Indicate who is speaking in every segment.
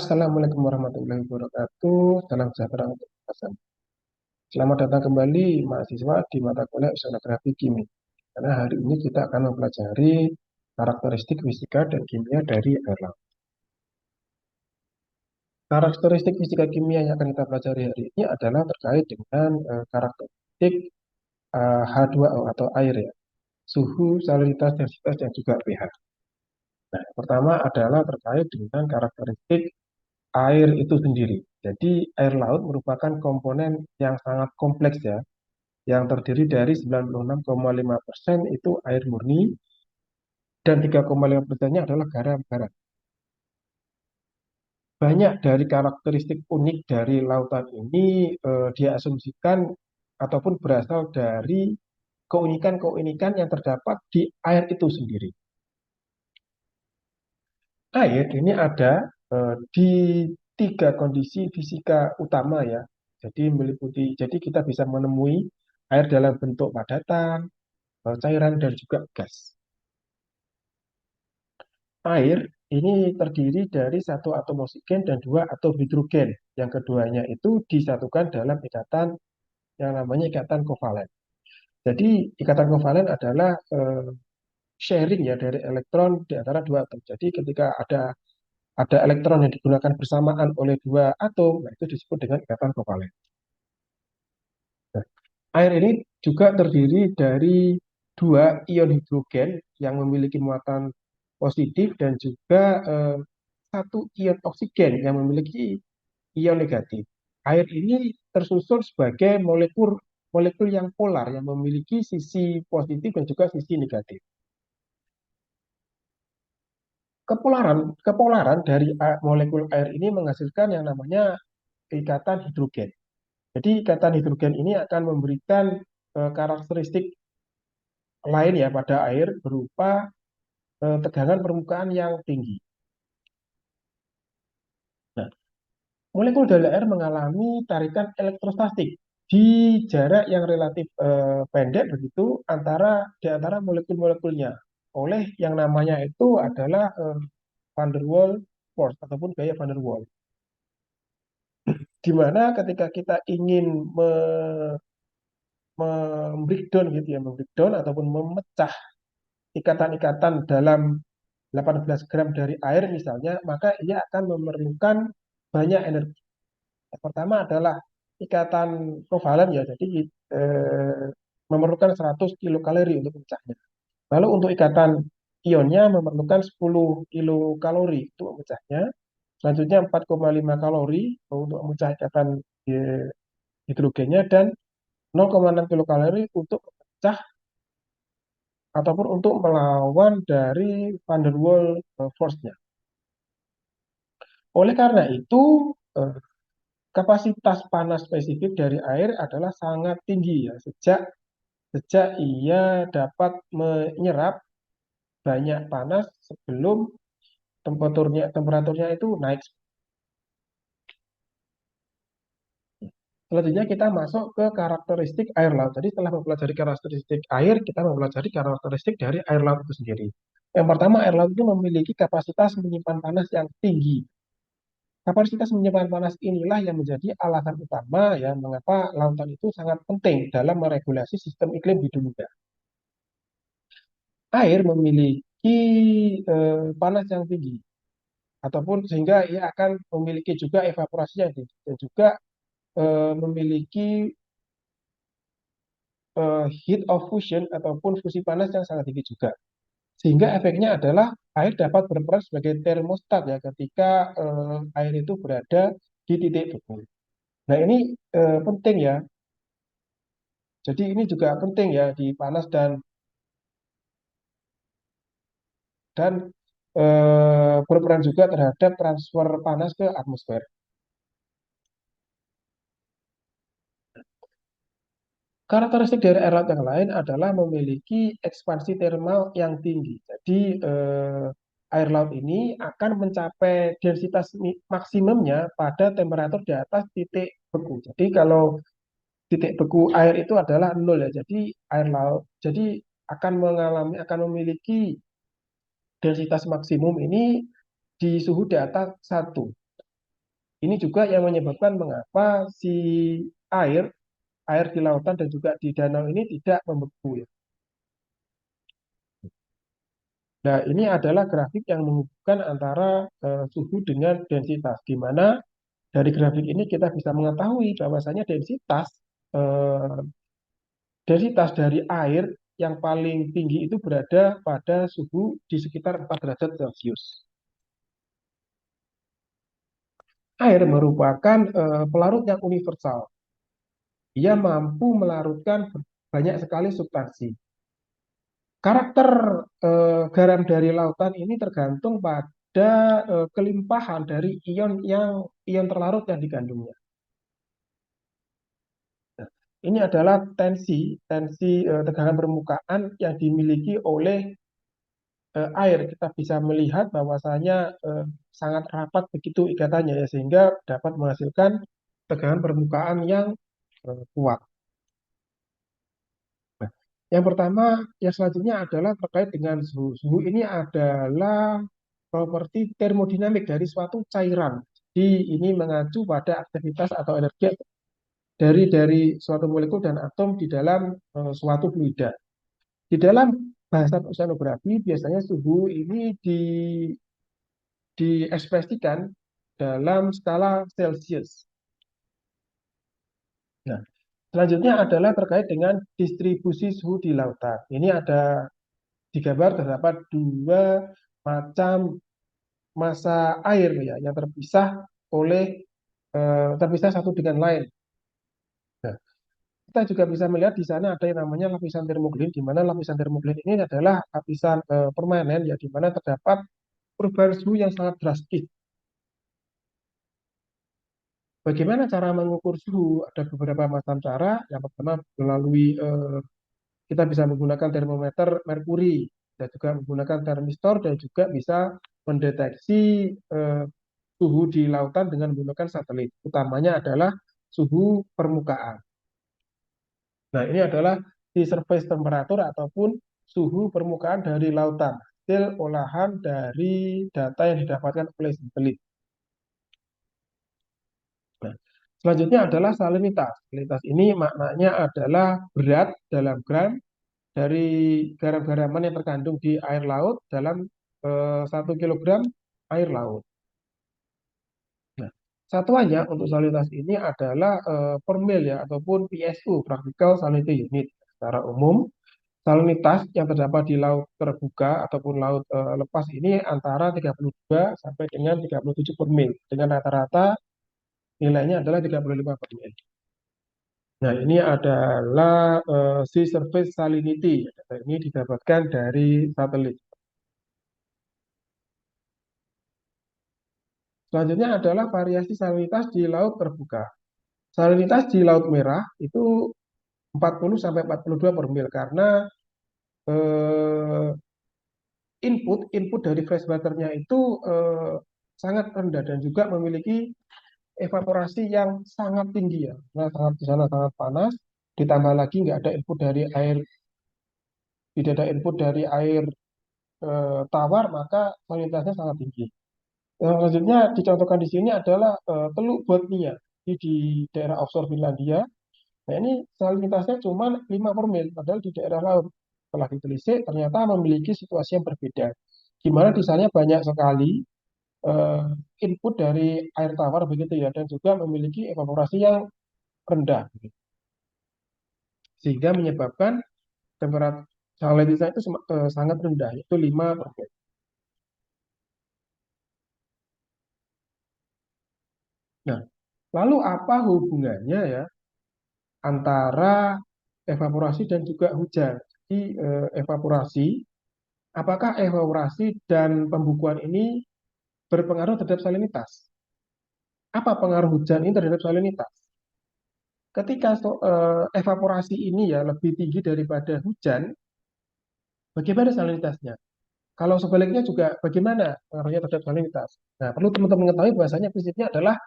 Speaker 1: Assalamualaikum warahmatullahi wabarakatuh. Salam sejahtera untuk kita semua. Selamat datang kembali mahasiswa di mata kuliah Oceanografi Kimia. Karena hari ini kita akan mempelajari karakteristik fisika dan kimia dari air laut. Karakteristik fisika kimia yang akan kita pelajari hari ini adalah terkait dengan karakteristik H2O atau air ya. Suhu, salinitas, densitas, dan juga pH. Nah, pertama adalah terkait dengan karakteristik air itu sendiri. Jadi air laut merupakan komponen yang sangat kompleks ya, yang terdiri dari 96,5% itu air murni dan 3,5%-nya adalah garam-garam. Banyak dari karakteristik unik dari lautan ini diasumsikan ataupun berasal dari keunikan-keunikan yang terdapat di air itu sendiri. Air ini ada di tiga kondisi fisika utama ya. Jadi kita bisa menemui air dalam bentuk padatan, cairan dan juga gas. Air ini terdiri dari satu atom oksigen dan dua atom hidrogen. Yang keduanya itu disatukan dalam ikatan yang namanya ikatan kovalen. Jadi ikatan kovalen adalah sharing ya dari elektron di antara dua atom. Jadi ketika ada elektron yang digunakan bersamaan oleh dua atom, nah itu disebut dengan ikatan kovalen. Nah, air ini juga terdiri dari dua ion hidrogen yang memiliki muatan positif dan juga satu ion oksigen yang memiliki ion negatif. Air ini tersusun sebagai molekul molekul yang polar yang memiliki sisi positif dan juga sisi negatif. Kepolaran dari molekul air ini menghasilkan yang namanya ikatan hidrogen. Jadi ikatan hidrogen ini akan memberikan karakteristik lain ya pada air berupa tegangan permukaan yang tinggi. Nah, molekul dari air mengalami tarikan elektrostatik di jarak yang relatif pendek begitu di antara molekul-molekulnya oleh yang namanya itu adalah van der Waals force ataupun gaya van der Waals. Di mana ketika kita ingin membreakdown gitu ya, membreakdown ataupun memecah ikatan-ikatan dalam 18 gram dari air misalnya, maka ia akan memerlukan banyak energi. Yang pertama adalah ikatan kovalen ya, jadi eh, memerlukan 100 kilokalori untuk memecahnya. Lalu untuk ikatan ionnya memerlukan 10 kilokalori untuk memecahnya. Selanjutnya 4,5 kalori untuk memecah ikatan hidrogennya dan 0,6 kilokalori untuk memecah ataupun untuk melawan dari van der Waals force-nya. Oleh karena itu, eh, kapasitas panas spesifik dari air adalah sangat tinggi ya, sejak sejak ia dapat menyerap banyak panas sebelum temperaturnya itu naik. Selanjutnya kita masuk ke karakteristik air laut. Jadi setelah mempelajari karakteristik air, kita mempelajari karakteristik dari air laut itu sendiri. Yang pertama, air laut itu memiliki kapasitas menyimpan panas yang tinggi. Kapasitas menyimpan panas inilah yang menjadi alasan utama ya mengapa lautan itu sangat penting dalam meregulasi sistem iklim di dunia. Air memiliki panas yang tinggi ataupun sehingga ia akan memiliki juga evaporasi yang tinggi dan juga memiliki heat of fusion ataupun fusi panas yang sangat tinggi juga. Sehingga efeknya adalah air dapat berperan sebagai termostat ya ketika air itu berada di titik beku. Nah ini penting ya. Jadi ini juga penting ya di panas dan berperan juga terhadap transfer panas ke atmosfer. Karakteristik dari air laut yang lain adalah memiliki ekspansi termal yang tinggi. Jadi air laut ini akan mencapai densitas maksimumnya pada temperatur di atas titik beku. Jadi kalau titik beku air itu adalah nol ya. Jadi air laut jadi akan memiliki densitas maksimum ini di suhu di atas 1. Ini juga yang menyebabkan mengapa si air air di lautan dan juga di danau ini tidak membeku ya. Nah, ini adalah grafik yang menghubungkan antara suhu dengan densitas, di mana dari grafik ini kita bisa mengetahui bahwasanya eh, densitas dari air yang paling tinggi itu berada pada suhu di sekitar 4 derajat Celcius. Air merupakan pelarut yang universal. Dia mampu melarutkan banyak sekali substansi. Karakter garam dari lautan ini tergantung pada kelimpahan dari ion terlarut yang dikandungnya. Nah, ini adalah tensi tegangan permukaan yang dimiliki oleh air. Kita bisa melihat bahwasanya sangat rapat begitu ikatannya ya, sehingga dapat menghasilkan tegangan permukaan yang kuat. Nah, yang pertama, yang selanjutnya adalah terkait dengan suhu. Suhu ini adalah properti termodinamik dari suatu cairan. Jadi ini mengacu pada aktivitas atau energi dari suatu molekul dan atom di dalam suatu fluida. Di dalam bahasa oceanografi biasanya suhu ini diekspresikan dalam skala Celcius. Nah, selanjutnya adalah terkait dengan distribusi suhu di lautan. Ini ada di gambar terdapat dua macam massa air ya yang terpisah satu dengan lain. Nah, kita juga bisa melihat di sana ada yang namanya lapisan termoklin, di mana lapisan termoklin ini adalah lapisan permanen ya, di mana terdapat perubahan suhu yang sangat drastis. Bagaimana cara mengukur suhu? Ada beberapa macam cara. Yang pertama melalui kita bisa menggunakan termometer merkuri, dan juga menggunakan termistor, dan juga bisa mendeteksi eh, suhu di lautan dengan menggunakan satelit. Utamanya adalah suhu permukaan. Nah, ini adalah di surface temperature ataupun suhu permukaan dari lautan, hasil olahan dari data yang didapatkan oleh satelit. Nah, selanjutnya adalah salinitas. Salinitas ini maknanya adalah berat dalam gram dari garam-garaman yang terkandung di air laut dalam 1 kilogram air laut. Nah, satuannya untuk salinitas ini adalah per mil ya, ataupun PSU, Practical Salinity Unit. Secara umum, salinitas yang terdapat di laut terbuka ataupun laut lepas ini antara 32 sampai dengan 37 per mil, dengan rata-rata nilainya adalah 35 per mil. Nah, ini adalah sea surface salinity. Data ini didapatkan dari satelit. Selanjutnya adalah variasi salinitas di laut terbuka. Salinitas di Laut Merah itu 40 sampai 42 per mil karena eh, input dari freshwaternya itu sangat rendah dan juga memiliki evaporasi yang sangat tinggi ya. Nah, sangat di sana sangat panas. Ditambah lagi nggak ada input dari air, tidak ada input dari air tawar, maka salinitasnya sangat tinggi. Yang selanjutnya dicontohkan di sini adalah Teluk Bothnia di daerah offshore Finlandia. Nah, ini salinitasnya cuma 5 per mil, padahal di daerah laut. Setelah ditelisik, ternyata memiliki situasi yang berbeda. Di mana di sana banyak sekali eh, input dari air tawar begitu ya, dan juga memiliki evaporasi yang rendah. Sehingga menyebabkan temperatur salinitasnya itu sangat rendah, yaitu 5 per mil. Nah, lalu apa hubungannya ya antara evaporasi dan juga hujan? Jadi evaporasi, apakah evaporasi dan pembukuan ini berpengaruh terhadap salinitas? Apa pengaruh hujan ini terhadap salinitas? Ketika evaporasi ini ya lebih tinggi daripada hujan, bagaimana salinitasnya? Kalau sebaliknya juga bagaimana pengaruhnya terhadap salinitas? Nah, perlu teman-teman mengetahui bahwasanya prinsipnya adalah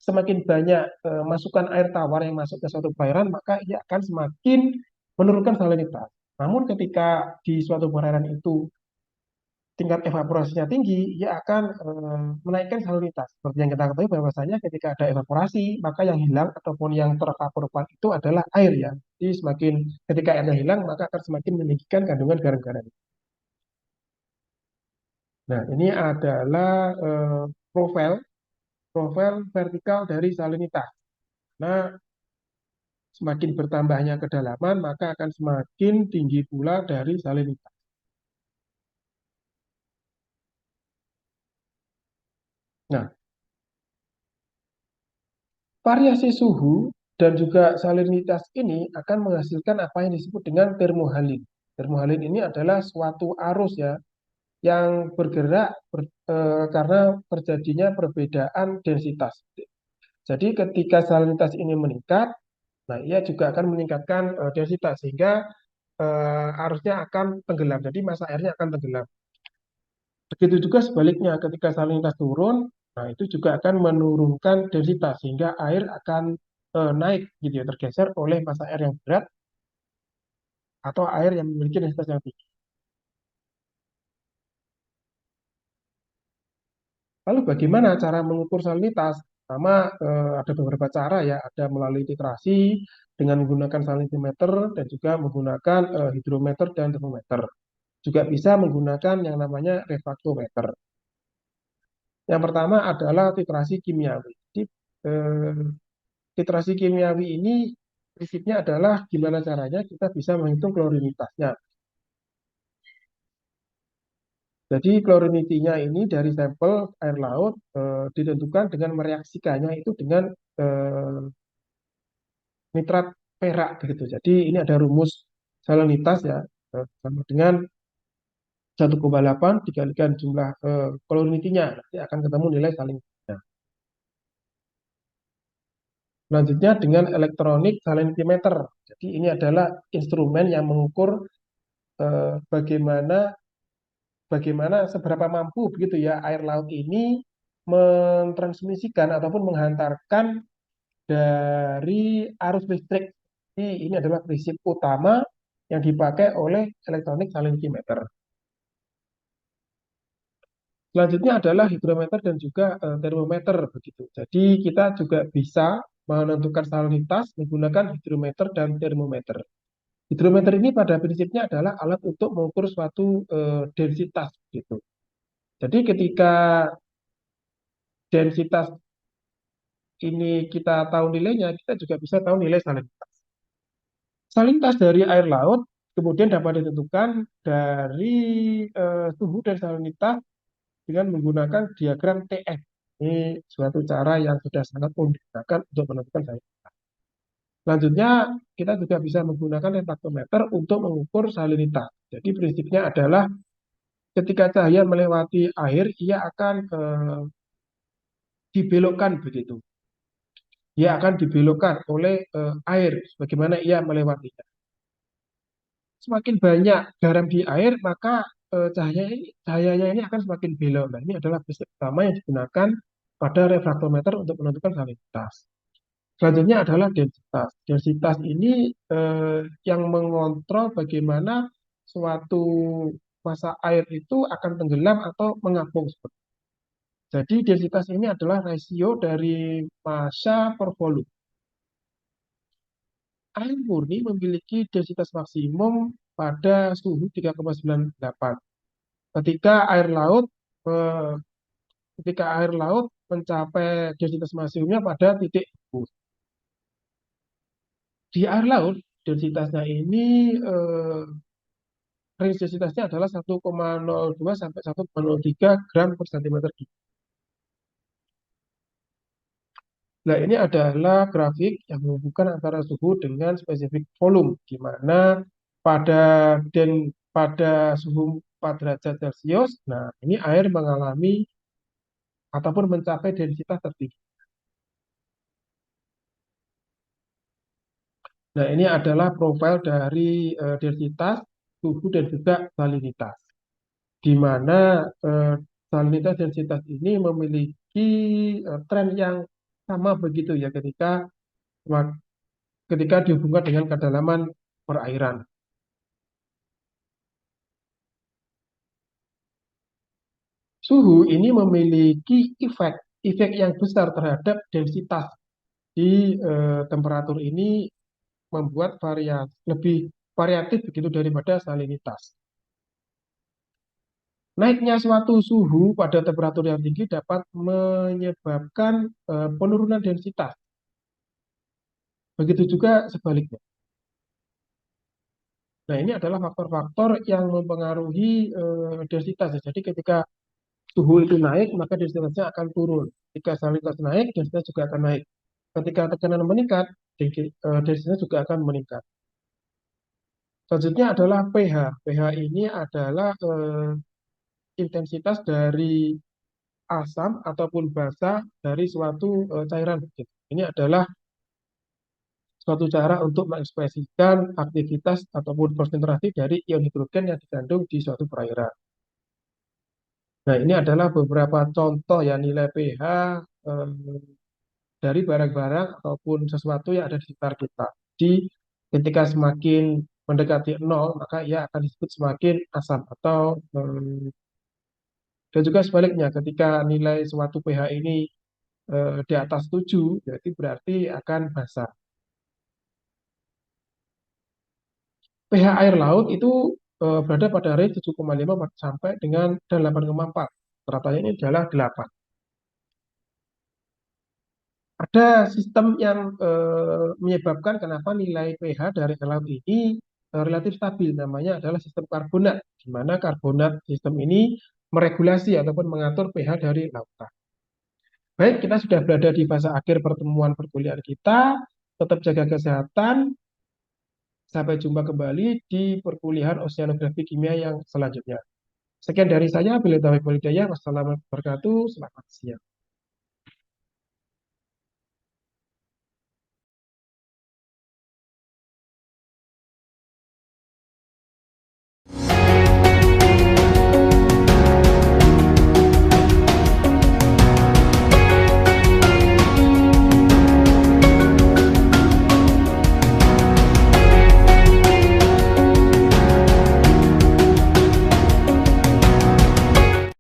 Speaker 1: semakin banyak masukan air tawar yang masuk ke suatu perairan, maka ia akan semakin menurunkan salinitas. Namun ketika di suatu perairan itu tingkat evaporasinya tinggi, ia akan menaikkan salinitas. Seperti yang kita ketahui bahwasanya ketika ada evaporasi, maka yang hilang ataupun yang tervaporkan itu adalah air ya. Jadi semakin ketika airnya hilang, maka akan semakin meninggikan kandungan garam-garam. Nah, ini adalah profil profil vertikal dari salinitas. Nah, semakin bertambahnya kedalaman, maka akan semakin tinggi pula dari salinitas. Nah, variasi suhu dan juga salinitas ini akan menghasilkan apa yang disebut dengan termohalin. Termohalin ini adalah suatu arus ya yang bergerak karena terjadinya perbedaan densitas. Jadi ketika salinitas ini meningkat, nah ia juga akan meningkatkan densitas sehingga arusnya akan tenggelam. Jadi massa airnya akan tenggelam. Begitu juga sebaliknya ketika salinitas turun, nah itu juga akan menurunkan densitas sehingga air akan naik gitu ya, tergeser oleh massa air yang berat atau air yang memiliki densitas yang tinggi. Lalu bagaimana cara mengukur salinitas? Pertama, ada beberapa cara ya, ada melalui titrasi dengan menggunakan salinimeter dan juga menggunakan hidrometer dan termometer. Juga bisa menggunakan yang namanya refraktometer. Yang pertama adalah titrasi kimiawi. Jadi, eh, titrasi kimiawi ini prinsipnya adalah gimana caranya kita bisa menghitung klorinitasnya. Jadi klorinitinya ini dari sampel air laut ditentukan dengan mereaksikannya itu dengan eh, nitrat perak begitu. Jadi ini ada rumus salinitas ya sama dengan 1,8 dikalikan jumlah klorinitinya nanti akan ketemu nilai salinitasnya. Selanjutnya dengan elektronik salinimeter. Jadi ini adalah instrumen yang mengukur bagaimana bagaimana seberapa mampu begitu ya air laut ini mentransmisikan ataupun menghantarkan dari arus listrik. Jadi ini adalah prinsip utama yang dipakai oleh elektronik salinimeter. Selanjutnya adalah hidrometer dan juga termometer begitu. Jadi kita juga bisa menentukan salinitas menggunakan hidrometer dan termometer. Hidrometer ini pada prinsipnya adalah alat untuk mengukur suatu densitas gitu. Jadi ketika densitas ini kita tahu nilainya, kita juga bisa tahu nilai salinitas. Salinitas dari air laut kemudian dapat ditentukan dari suhu dan salinitas dengan menggunakan diagram TF. Ini suatu cara yang sudah sangat umum digunakan untuk menentukan salinitas. Selanjutnya, kita juga bisa menggunakan refraktometer untuk mengukur salinitas. Jadi prinsipnya adalah ketika cahaya melewati air, ia akan dibelokkan begitu. Ia akan dibelokkan oleh air, bagaimana ia melewatinya. Semakin banyak garam di air, maka cahayanya ini akan semakin belok. Nah, ini adalah prinsip utama yang digunakan pada refraktometer untuk menentukan salinitas. Selanjutnya adalah densitas. Densitas ini yang mengontrol bagaimana suatu massa air itu akan tenggelam atau mengapung. Jadi densitas ini adalah rasio dari massa per volume. Air murni memiliki densitas maksimum pada suhu 3,98. Ketika air laut eh, ketika air laut mencapai densitas maksimumnya pada titik 10. Di air laut densitasnya ini range densitasnya adalah 1,02 sampai 1,03 gram per centimeter cube. Nah, ini adalah grafik yang menghubungkan antara suhu dengan spesifik volume, di mana pada pada suhu 4 derajat Celcius, nah ini air mengalami ataupun mencapai densitas tertinggi. Nah, ini adalah profil dari densitas, suhu, dan juga salinitas, di mana eh, salinitas densitas ini memiliki tren yang sama begitu ya ketika dihubungkan dengan kedalaman perairan. Suhu ini memiliki efek yang besar terhadap densitas di temperatur ini membuat lebih variatif begitu daripada salinitas. Naiknya suatu suhu pada temperatur yang tinggi dapat menyebabkan penurunan densitas. Begitu juga sebaliknya. Nah, ini adalah faktor-faktor yang mempengaruhi densitas. Jadi ketika suhu itu naik, maka densitasnya akan turun. Ketika salinitas naik, densitas juga akan naik. Ketika tekanan meningkat, densitasnya juga akan meningkat. Selanjutnya adalah pH. pH ini adalah intensitas dari asam ataupun basa dari suatu cairan. Ini adalah suatu cara untuk mengekspresikan aktivitas ataupun konsentrasi dari ion hidrogen yang dikandung di suatu perairan. Nah, ini adalah beberapa contoh ya nilai pH eh, dari barang-barang ataupun sesuatu yang ada di sekitar kita. Jadi, ketika semakin mendekati nol, maka ia akan disebut semakin asam atau dan juga sebaliknya, ketika nilai suatu pH ini di atas 7, berarti akan basa. pH air laut itu berada pada range 7,5 sampai dengan 8,4. Ratanya ini adalah 8. Ada sistem yang menyebabkan kenapa nilai pH dari air laut ini relatif stabil. Namanya adalah sistem karbonat, di mana karbonat sistem ini meregulasi ataupun mengatur pH dari lautan. Baik, kita sudah berada di fase akhir pertemuan perkuliahan kita. Tetap jaga kesehatan. Sampai jumpa kembali di perkuliahan oceanografi kimia yang selanjutnya. Sekian dari saya, Bila Taufiq Walhidayah. Wassalamualaikum warahmatullahi wabarakatuh. Selamat siang.